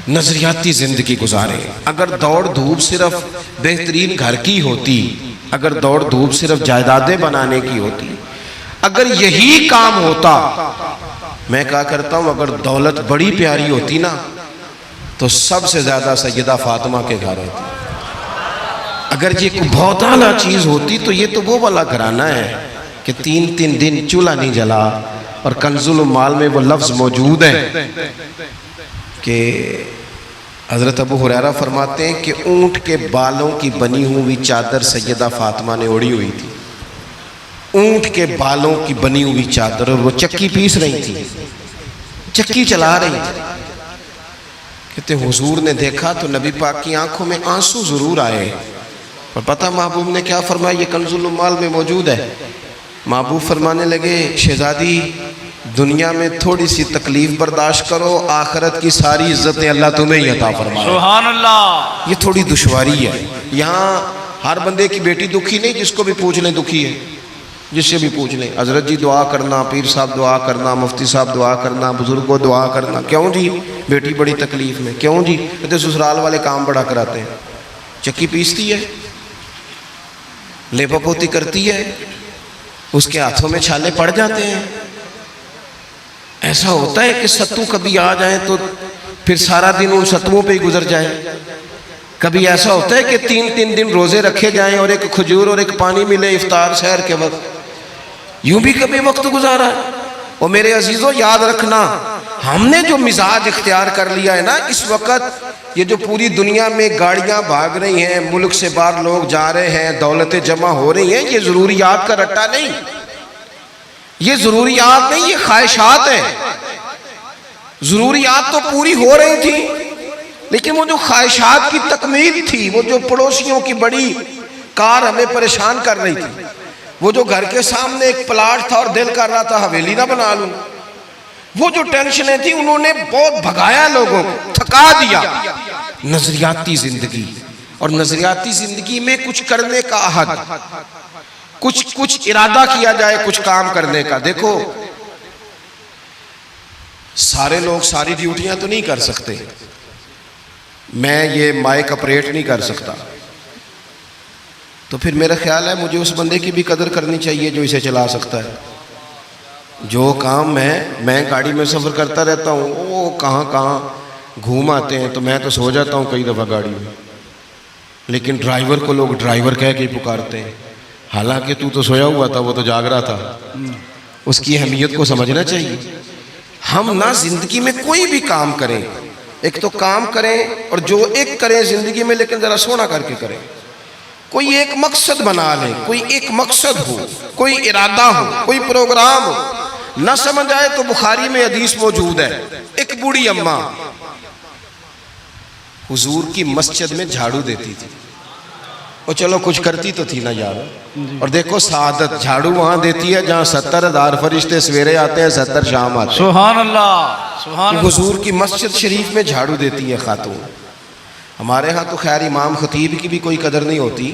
نظریاتی زندگی گزاریں. اگر دوڑ دھوپ صرف بہترین گھر کی ہوتی، اگر دوڑ دھوپ صرف جائیدادیں بنانے کی ہوتی، اگر یہی کام ہوتا، میں کہا کرتا ہوں اگر دولت بڑی پیاری ہوتی نا تو سب سے زیادہ سیدہ فاطمہ کے گھر ہوتی. اگر یہ کوئی بہت اعلیٰ چیز ہوتی تو یہ تو وہ والا گھرانہ ہے کہ 3 دن چولہا نہیں جلا. اور کنز المال میں وہ لفظ موجود ہے کہ حضرت ابو ہریرہ فرماتے ہیں کہ اونٹ کے بالوں کی بنی ہوئی چادر سیدہ فاطمہ نے اوڑھی ہوئی تھی. اونٹ کے بالوں کی بنی ہوئی چادر، اور وہ چکی پیس رہی تھی، چکی چلا رہی تھی. کہتے حضور نے دیکھا تو نبی پاک کی آنکھوں میں آنسو ضرور آئے. اور پتہ محبوب نے کیا فرمایا؟ یہ کنز المال میں موجود ہے. محبوب فرمانے لگے شہزادی دنیا میں تھوڑی سی تکلیف برداشت کرو، آخرت کی ساری عزتیں اللہ تمہیں ہی عطا فرمائے. سبحان اللہ. یہ تھوڑی دشواری ہے. یہاں ہر بندے کی بیٹی دکھی نہیں، جس کو بھی پوچھ لیں دکھی ہے، جس سے بھی پوچھ لیں. حضرت جی دعا کرنا، پیر صاحب دعا کرنا، مفتی صاحب دعا کرنا، بزرگوں دعا کرنا. کیوں جی؟ بیٹی بڑی تکلیف میں. کیوں جی؟ کہتے سسرال والے کام بڑا کراتے ہیں. چکی پیستی ہے، لیپا پوتی کرتی ہے، اس کے ہاتھوں میں چھالے پڑ جاتے ہیں. ایسا ہوتا ہے کہ ستو کبھی آ جائیں تو پھر سارا دن ان ستووں پہ ہی گزر جائے. کبھی ایسا ہوتا ہے کہ 3 دن روزے رکھے جائیں اور ایک کھجور اور ایک پانی ملے افطار سحر کے وقت. یوں بھی کبھی وقت گزارا ہے. اور میرے عزیزوں یاد رکھنا، ہم نے جو مزاج اختیار کر لیا ہے نا اس وقت، یہ جو پوری دنیا میں گاڑیاں بھاگ رہی ہیں، ملک سے باہر لوگ جا رہے ہیں، دولتیں جمع ہو رہی ہیں، یہ ضروریات کا رٹا نہیں، یہ ضروریات نہیں، یہ خواہشات ہیں. ضروریات تو پوری ہو رہی تھی لیکن وہ جو خواہشات کی تکمیل تھی، وہ جو پڑوسیوں کی بڑی کار ہمیں پریشان کر رہی تھی، وہ جو گھر کے سامنے ایک پلاٹ تھا اور دل کر رہا تھا حویلی نہ بنا لوں، وہ جو ٹینشنیں تھی انہوں نے بہت بھگایا، لوگوں کو تھکا دیا. نظریاتی زندگی، اور نظریاتی زندگی میں کچھ کرنے کا عہد، کچھ ارادہ کیا جائے کچھ کام کرنے کا. دیکھو سارے لوگ ساری ڈیوٹیاں تو نہیں کر سکتے. میں یہ مائک اپریٹ نہیں کر سکتا، تو پھر میرا خیال ہے مجھے اس بندے کی بھی قدر کرنی چاہیے جو اسے چلا سکتا ہے. جو کام میں گاڑی میں سفر کرتا رہتا ہوں، وہ کہاں گھوم آتے ہیں تو میں تو سو جاتا ہوں کئی دفعہ گاڑی میں، لیکن ڈرائیور کو لوگ ڈرائیور کہہ کے پکارتے ہیں، حالانکہ تو سویا ہوا تھا، وہ تو جاگ رہا تھا. اس کی اہمیت کو سمجھنا چاہیے. ہم نہ زندگی میں کوئی بھی کام کریں، ایک تو کام کریں اور جو ایک کریں زندگی میں، لیکن ذرا سونا کر کے کریں. کوئی ایک مقصد بنا لیں، کوئی ایک مقصد ہو، کوئی ارادہ ہو، کوئی پروگرام ہو. نہ سمجھ آئے تو بخاری میں حدیث موجود ہے، ایک بوڑھی اماں حضور کی مسجد میں جھاڑو دیتی تھی. اور چلو کچھ کرتی تو تھی نا یار. اور دیکھو سعادت، جھاڑو وہاں دیتی ہے جہاں 70,000 فرشتے سویرے آتے ہیں، 70 شام آتے ہیں. سبحان اللہ. سبحان اللہ. حضور کی مسجد شریف میں جھاڑو دیتی ہے خاتون. ہمارے ہاں تو خیر امام خطیب کی بھی کوئی قدر نہیں ہوتی،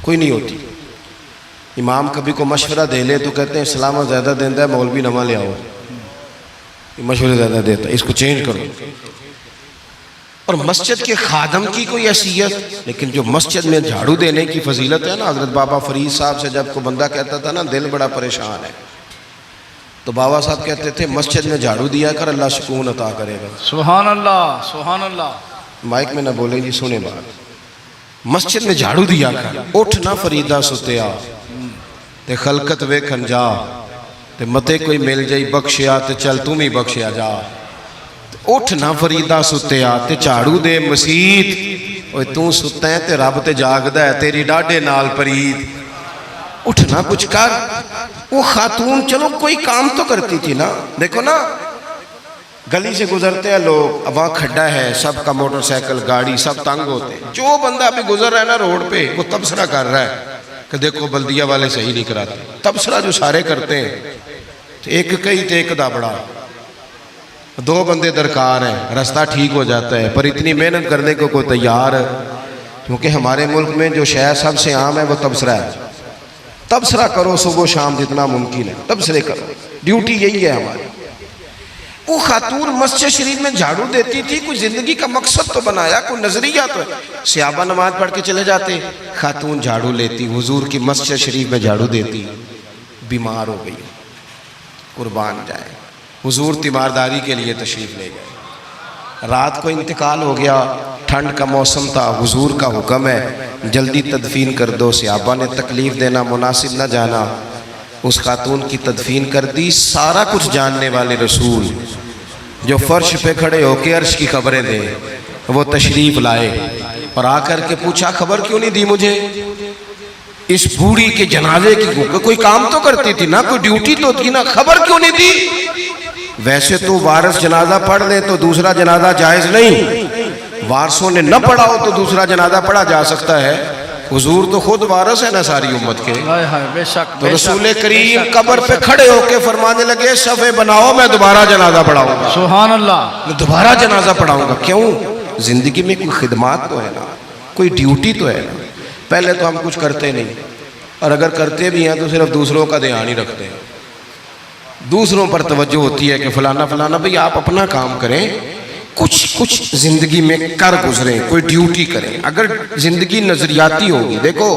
کوئی نہیں ہوتی. امام کبھی کو مشورہ دے لے تو کہتے ہیں اسلام زیادہ دیندہ ہے، مولوی نواں لے آؤ، مشورے زیادہ دیتا ہے، اس کو چینج کرو. اور مسجد کے خادم کی کوئی حیثیت، لیکن جو مسجد میں جھاڑو دینے کی فضیلت ہے نا. حضرت بابا فرید صاحب سے جب کو بندہ کہتا تھا نا دل بڑا پریشان ہے، تو بابا صاحب کہتے تھے مسجد میں جھاڑو دیا کر، اللہ سکون عطا کرے گا. سبحان اللہ. سبحان اللہ. مائک میں نہ بولیں جی، سنیں بات. مسجد میں جھاڑو دیا کر. اٹھ نہ فریدہ ستیا تے خلقت ویکھن جا، تے متے کوئی مل جائی بخشیا تے چل تم ہی بخشیا جا. اٹھ نہ فریدہ ستیا تے جھاڑو دے مسیت، اوے تو ستا ہے تے رب تے جاگدا ہے، تیری ڈاڈے نال پرید. اٹھ نہ کچھ کر. وہ خاتون چلو کوئی کام تو کرتی تھی نا. دیکھو نا گلی سے گزرتے ہیں لوگ، اب وہاں کھڈا ہے، سب کا موٹر سائیکل گاڑی سب تنگ ہوتے ہیں. جو بندہ ابھی گزر رہا ہے نا روڈ پہ، وہ تبصرہ کر رہا ہے کہ دیکھو بلدیہ والے صحیح نہیں کراتے. تبصرہ جو سارے کرتے ہیں، ایک کئی تے ایک دا بڑا، 2 بندے درکار ہیں، رستہ ٹھیک ہو جاتا ہے. پر اتنی محنت کرنے کو کوئی تیار ہے؟ کیونکہ ہمارے ملک میں جو شے سب سے عام ہے وہ تبصرہ ہے. تبصرہ کرو صبح و شام جتنا ممکن ہے، تبصرے کرو، ڈیوٹی یہی ہے ہماری. وہ خاتون مسجد شریف میں جھاڑو دیتی تھی، کوئی زندگی کا مقصد تو بنایا، کوئی نظریہ تو ہے۔ صحابہ نماز پڑھ کے چلے جاتے، خاتون جھاڑو لیتی، حضور کی مسجد شریف میں جھاڑو دیتی، بیمار ہو گئی، قربان جائے، حضور تیمارداری کے لیے تشریف لے گئے، رات کو انتقال ہو گیا، ٹھنڈ کا موسم تھا، حضور کا حکم ہے جلدی تدفین کر دو، صحابہ نے تکلیف دینا مناسب نہ جانا، اس خاتون کی تدفین کر دی۔ سارا کچھ جاننے والے رسول جو فرش پہ کھڑے ہو کے عرش کی خبریں دیں، وہ تشریف لائے اور آ کر کے پوچھا خبر کیوں نہیں دی مجھے اس بوڑھی کے جنازے کی؟ کوئی کام تو کرتی تھی نا، کوئی ڈیوٹی تو تھی نا، خبر کیوں نہیں دی؟ ویسے تو وارث جنازہ پڑھ لے تو دوسرا جنازہ جائز نہیں، وارثوں نے نہ پڑھا ہو تو دوسرا جنازہ پڑھا جا سکتا ہے، حضور تو خود وارث ہے نا ساری امت کے۔ ہائے ہائے بے شک تو بے رسول شک کریم قبر پہ کھڑے ہو کے فرمانے لگے صفے بناؤ، میں دوبارہ جنازہ پڑھاؤں گا، سبحان اللہ میں دوبارہ جنازہ پڑھاؤں گا۔ کیوں؟ زندگی میں کوئی خدمات تو ہے نا، کوئی ڈیوٹی تو ہے نا۔ پہلے تو ہم کچھ کرتے نہیں، اور اگر کرتے بھی ہیں تو صرف دوسروں کا دھیان ہی رکھتے ہیں، دوسروں پر توجہ ہوتی ہے کہ فلانا فلانا، بھئی آپ اپنا کام کریں، کچھ زندگی میں کر گزریں، کوئی ڈیوٹی کریں۔ اگر زندگی نظریاتی ہوگی، دیکھو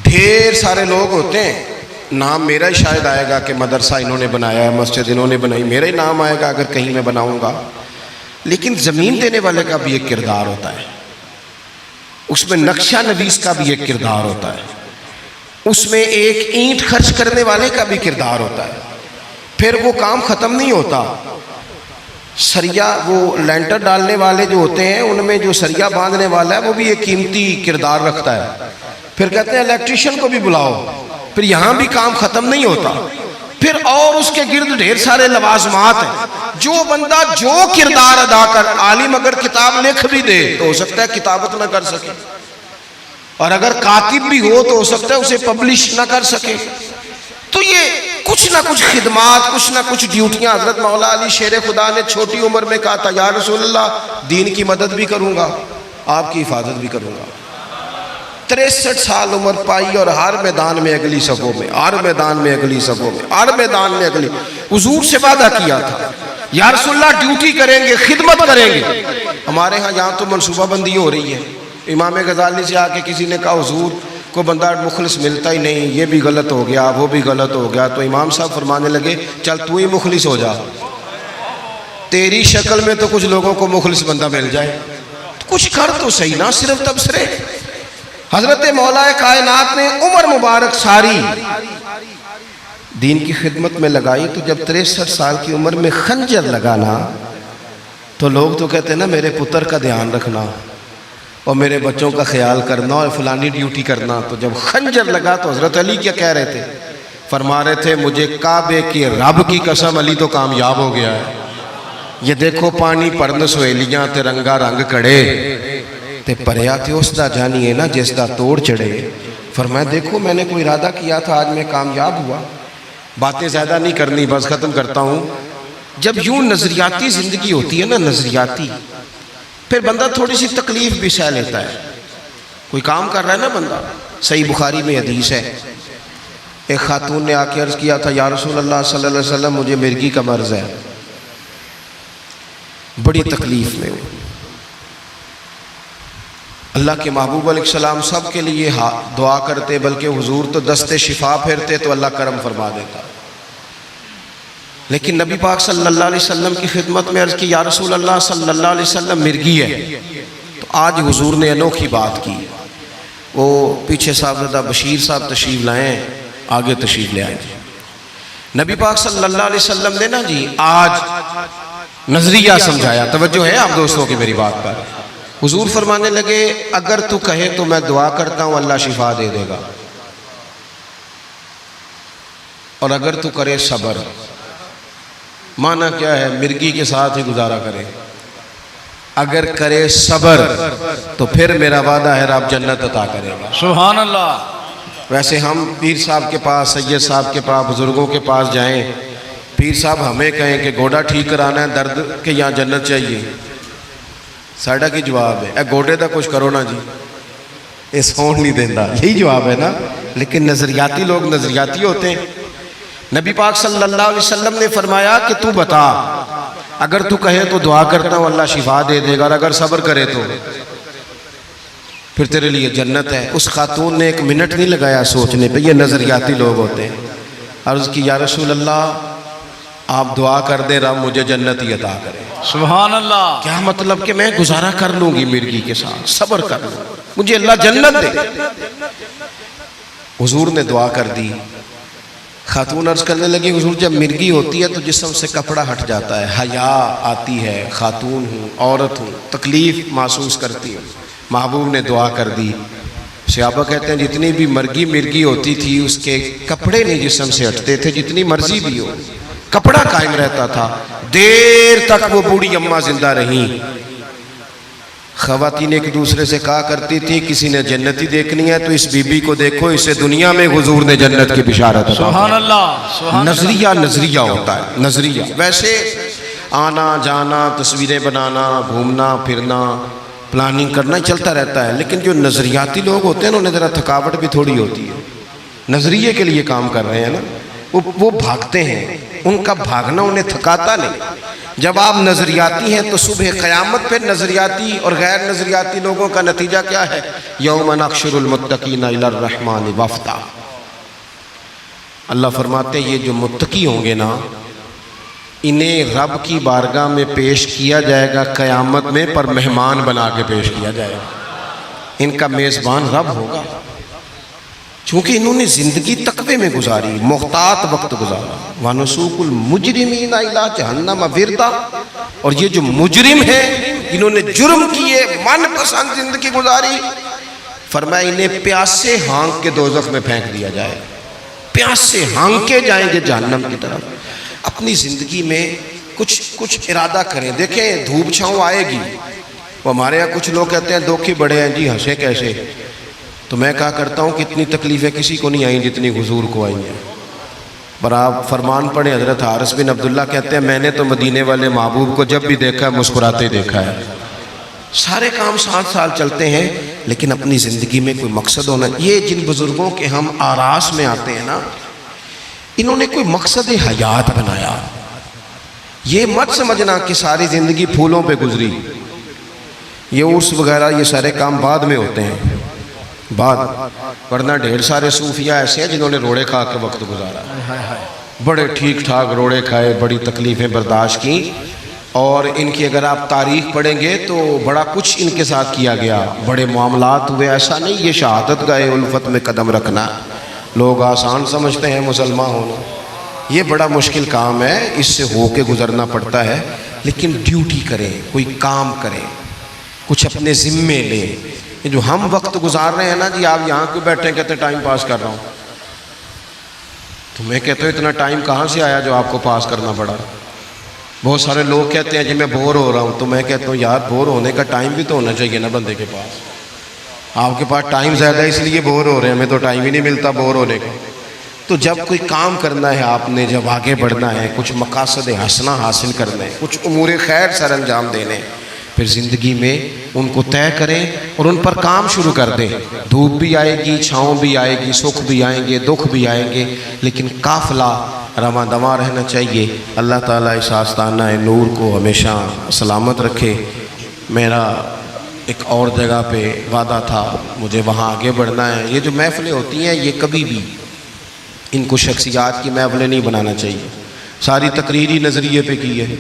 ڈھیر سارے لوگ ہوتے ہیں، نام میرا ہی شاید آئے گا کہ مدرسہ انہوں نے بنایا ہے، مسجد انہوں نے بنائی، میرا ہی نام آئے گا اگر کہیں میں بناؤں گا، لیکن زمین دینے والے کا بھی ایک کردار ہوتا ہے، اس میں نقشہ نویس کا بھی ایک کردار ہوتا ہے، اس میں ایک اینٹ خرچ کرنے والے کا بھی کردار ہوتا ہے۔ پھر وہ کام ختم نہیں ہوتا، سریا وہ لینٹر ڈالنے والے جو ہوتے ہیں ان میں جو سریا باندھنے والا ہے وہ بھی ایک قیمتی کردار رکھتا ہے۔ پھر کہتے ہیں الیکٹریشین کو بھی بلاؤ، پھر یہاں بھی کام ختم نہیں ہوتا، پھر اور اس کے گرد ڈھیر سارے لوازمات ہیں۔ جو بندہ جو کردار ادا کر، عالم اگر کتاب لکھ بھی دے تو ہو سکتا ہے کتابت نہ کر سکے، اور اگر کاتب بھی ہو تو ہو سکتا ہے اسے پبلش نہ کر سکے۔ تو یہ کچھ نہ کچھ خدمات، کچھ نہ کچھ ڈیوٹیاں۔ حضرت مولا علی شیر خدا نے چھوٹی عمر میں کہا تھا یا رسول اللہ دین کی مدد بھی کروں گا، آپ کی حفاظت بھی کروں گا۔ 63 سال عمر پائی اور ہر میدان میں اگلی صفوں میں، ہر میدان میں اگلی صفوں میں، ہر میدان میں اگلی۔ حضور سے وعدہ کیا تھا یا رسول اللہ ڈیوٹی کریں گے، خدمت کریں گے۔ ہمارے ہاں یہاں تو منصوبہ بندی ہو رہی ہے، امام غزالی سے آ کے کسی نے کہا حضور کو بندہ مخلص ملتا ہی نہیں، یہ بھی غلط ہو گیا وہ بھی غلط ہو گیا، تو امام صاحب فرمانے لگے چل تو ہی مخلص ہو جا، تیری شکل میں تو کچھ لوگوں کو مخلص بندہ مل جائے، کچھ کر تو صحیح نا، صرف تبصرے۔ حضرت مولا کائنات نے عمر مبارک ساری دین کی خدمت میں لگائی، تو جب 63 سال کی عمر میں خنجر لگانا تو لوگ تو کہتے ہیں نا میرے پتر کا دھیان رکھنا اور میرے بچوں کا خیال کرنا اور فلانی ڈیوٹی کرنا۔ تو جب خنجر لگا تو حضرت علی کیا کہہ رہے تھے؟ فرما رہے تھے مجھے کعبے کے رب کی قسم علی تو کامیاب ہو گیا ہے، یہ دیکھو پانی پرن سہیلیاں تے رنگا رنگ کڑے تے پریا تے اس دا جانیے نا جس دا توڑ چڑھے۔ فرمایا دیکھو میں نے کوئی ارادہ کیا تھا، آج میں کامیاب ہوا۔ باتیں زیادہ نہیں کرنی، بس ختم کرتا ہوں۔ جب یوں نظریاتی زندگی ہوتی ہے نا، نظریاتی، پھر بندہ تھوڑی سی تکلیف بھی سہ لیتا ہے۔ کوئی کام کر رہا ہے نا بندہ، صحیح بخاری میں حدیث ہے، ایک خاتون نے آ کے عرض کیا تھا یا رسول اللہ صلی اللہ علیہ وسلم مجھے مرگی کا مرض ہے، بڑی تکلیف میں ہوں۔ اللہ کے محبوب علیہ السلام سب کے لیے دعا کرتے، بلکہ حضور تو دست شفا پھیرتے تو اللہ کرم فرما دیتا، لیکن نبی پاک صلی اللہ علیہ وسلم کی خدمت میں عرض کی یا رسول اللہ صلی اللہ علیہ وسلم مرگی ہے۔ تو آج حضور نے انوکھی بات کی، وہ پیچھے صاحبزادہ بشیر صاحب تشریف لائیں، آگے تشریف لے آئیں۔ نبی پاک صلی اللہ علیہ وسلم نے نا جی آج نظریہ سمجھایا، توجہ ہے آپ دوستوں کی میری بات پر۔ حضور فرمانے لگے اگر تو کہے تو میں دعا کرتا ہوں اللہ شفا دے دے گا، اور اگر تو کرے صبر، معنی کیا ہے؟ مرگی کے ساتھ ہی گزارا کرے، اگر کرے صبر تو پھر میرا وعدہ ہے رب جنت عطا کرے گا۔ سبحان اللہ۔ ویسے ہم پیر صاحب کے پاس، سید صاحب کے پاس، بزرگوں کے پاس جائیں، پیر صاحب ہمیں کہیں کہ گوڑا ٹھیک کرانا ہے درد کہ یہاں جنت چاہیے، ساڑھا کی جواب ہے اے گوڑے دا کچھ کرو نا جی، یہ سون نہیں دینا، یہی جواب ہے نا۔ لیکن نظریاتی لوگ نظریاتی ہوتے ہیں۔ نبی پاک صلی اللہ علیہ وسلم نے فرمایا کہ تو بتا، اگر تو کہے تو دعا کرتا ہوں اللہ شفا دے دے گا، اور اگر صبر کرے تو پھر تیرے لیے جنت ہے۔ اس خاتون نے 1 منٹ نہیں لگایا سوچنے پہ، یہ نظریاتی لوگ ہوتے ہیں۔ عرض کی یا رسول اللہ آپ دعا کر دیں رب مجھے جنت ہی عطا کرے۔ سبحان اللہ۔ کیا مطلب کہ میں گزارا کر لوں گی مرغی کے ساتھ، صبر کر لوں، مجھے اللہ جنت دے۔ حضور نے دعا کر دی۔ خاتون عرض کرنے لگی حضور جب مرغی ہوتی ہے تو جسم سے کپڑا ہٹ جاتا ہے، حیا آتی ہے، خاتون ہوں، عورت ہوں، تکلیف محسوس کرتی ہوں۔ محبوب نے دعا کر دی۔ صحابہ کہتے ہیں جتنی بھی مرغی ہوتی تھی اس کے کپڑے نہیں جسم سے ہٹتے تھے، جتنی مرضی بھی ہو کپڑا قائم رہتا تھا۔ دیر تک وہ بوڑھی اماں زندہ رہیں۔ خواتین ایک دوسرے سے کہا کرتی تھی کسی نے جنتی دیکھنی ہے تو اس بی بی کو دیکھو، اسے دنیا میں حضور نے جنت کی بشارت عطا کی۔ سبحان اللہ۔ نظریہ ہوتا ہے، نظریہ۔ ویسے آنا جانا، تصویریں بنانا، گھومنا پھرنا، پلاننگ کرنا چلتا رہتا ہے، لیکن جو نظریاتی لوگ ہوتے ہیں انہیں ذرا تھکاوٹ بھی تھوڑی ہوتی ہے۔ نظریے کے لیے کام کر رہے ہیں نا، وہ بھاگتے ہیں، ان کا بھاگنا انہیں تھکاتا نہیں۔ جب آپ نظریاتی ہیں تو صبح قیامت پہ نظریاتی اور غیر نظریاتی لوگوں کا نتیجہ کیا ہے؟ یوم نحشر المتقین الی الرحمن وفدا۔ اللہ فرماتے ہیں یہ جو متقی ہوں گے نا انہیں رب کی بارگاہ میں پیش کیا جائے گا قیامت میں، پر مہمان بنا کے پیش کیا جائے گا۔ ان کا میزبان رب ہوگا، چونکہ انہوں نے زندگی تقوی میں گزاری، محتاط وقت گزارا۔ وَنُسُوقُ الْمُجْرِمِينَ إِلَىٰ جَهَنَّمَ وِرْدًا۔ اور یہ جو مجرم ہیں انہوں نے جرم کیے، من پسند زندگی گزاری، فرمایا انہیں پیاسے ہانک کے دوزخ میں پھینک دیا جائے، پیاسے ہانکے جائیں گے جہنم کی طرف۔ اپنی زندگی میں کچھ ارادہ کریں۔ دیکھیں دھوپ چھاؤں آئے گی، وہ ہمارے یہاں کچھ لوگ کہتے ہیں دھوکے بڑے ہیں جی، ہنسے کیسے؟ تو میں کہا کرتا ہوں کہ اتنی تکلیفیں کسی کو نہیں آئیں جتنی حضور کو آئی ہیں۔ پر آپ فرمان پڑھیں، حضرت حارث بن عبداللہ کہتے ہیں میں نے تو مدینے والے محبوب کو جب بھی دیکھا ہے مسکراتے دیکھا ہے۔ سارے کام 7 سال چلتے ہیں لیکن اپنی زندگی میں کوئی مقصد ہونا۔ یہ جن بزرگوں کے ہم آراس میں آتے ہیں نا، انہوں نے کوئی مقصد حیات بنایا۔ یہ مت سمجھنا کہ ساری زندگی پھولوں پہ گزری، یہ عرس وغیرہ یہ سارے کام بعد میں ہوتے ہیں، بعد، ورنہ ڈھیر سارے صوفیاء ایسے ہیں جنہوں نے روڑے کھا کے وقت گزارا، بڑے ٹھیک ٹھاک روڑے کھائے، بڑی تکلیفیں برداشت کی، اور ان کی اگر آپ تاریخ پڑھیں گے تو بڑا کچھ ان کے ساتھ کیا گیا، بڑے معاملات ہوئے۔ ایسا نہیں یہ شہادت گاہ الفت میں قدم رکھنا لوگ آسان سمجھتے ہیں مسلمان ہونا، یہ بڑا مشکل کام ہے، اس سے ہو کے گزرنا پڑتا ہے۔ لیکن ڈیوٹی کریں، کوئی کام کریں، کچھ اپنے ذمے لیں۔ یہ جو ہم وقت گزار رہے ہیں نا جی، آپ یہاں کیوں بیٹھے کہتے ٹائم پاس کر رہا ہوں، تو میں کہتا ہوں اتنا ٹائم کہاں سے آیا جو آپ کو پاس کرنا پڑا؟ بہت سارے لوگ کہتے ہیں جی میں بور ہو رہا ہوں، تو میں کہتا ہوں یار بور ہونے کا ٹائم بھی تو ہونا چاہیے نا بندے کے پاس۔ آپ کے پاس ٹائم زیادہ ہے اس لیے بور ہو رہے ہیں، ہمیں تو ٹائم ہی نہیں ملتا بور ہونے کا۔ تو جب کوئی کام کرنا ہے آپ نے، جب آگے بڑھنا ہے، کچھ مقاصد حسنہ حاصل کرنا ہے، کچھ امور خیر سر انجام دینے، پھر زندگی میں ان کو طے کریں اور ان پر کام شروع کر دیں۔ دھوپ بھی آئے گی، چھاؤں بھی آئے گی، سکھ بھی آئیں گے، دکھ بھی آئیں گے، لیکن قافلہ رواں دواں رہنا چاہیے۔ اللہ تعالیٰ اس آستانہ نور کو ہمیشہ سلامت رکھے۔ میرا ایک اور جگہ پہ وعدہ تھا، مجھے وہاں آگے بڑھنا ہے۔ یہ جو محفلیں ہوتی ہیں یہ کبھی بھی ان کو شخصیات کی محفلیں نہیں بنانا چاہیے، ساری تقریری نظریے پہ کی ہے۔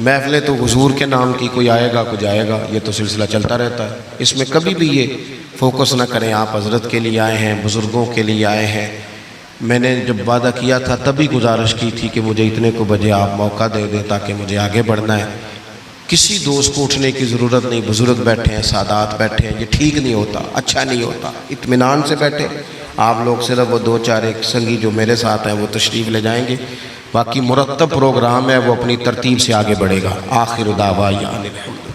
محفلیں تو حضور کے نام کی، کوئی آئے گا کوئی جائے گا، یہ تو سلسلہ چلتا رہتا ہے، اس میں کبھی بھی یہ فوکس نہ کریں۔ آپ حضرت کے لیے آئے ہیں، بزرگوں کے لیے آئے ہیں۔ میں نے جب وعدہ کیا تھا تبھی گزارش کی تھی کہ مجھے اتنے کو بجے آپ موقع دے دیں تاکہ مجھے آگے بڑھنا ہے۔ کسی دوست کو اٹھنے کی ضرورت نہیں، بزرگ بیٹھے ہیں، سادات بیٹھے ہیں، یہ ٹھیک نہیں ہوتا، اچھا نہیں ہوتا۔ اطمینان سے بیٹھے آپ لوگ، صرف وہ 2-4 ایک سنگی جو میرے ساتھ ہیں وہ تشریف لے جائیں گے، باقی مرتب پروگرام ہے وہ اپنی ترتیب سے آگے بڑھے گا۔ آخر دعوانا الحمد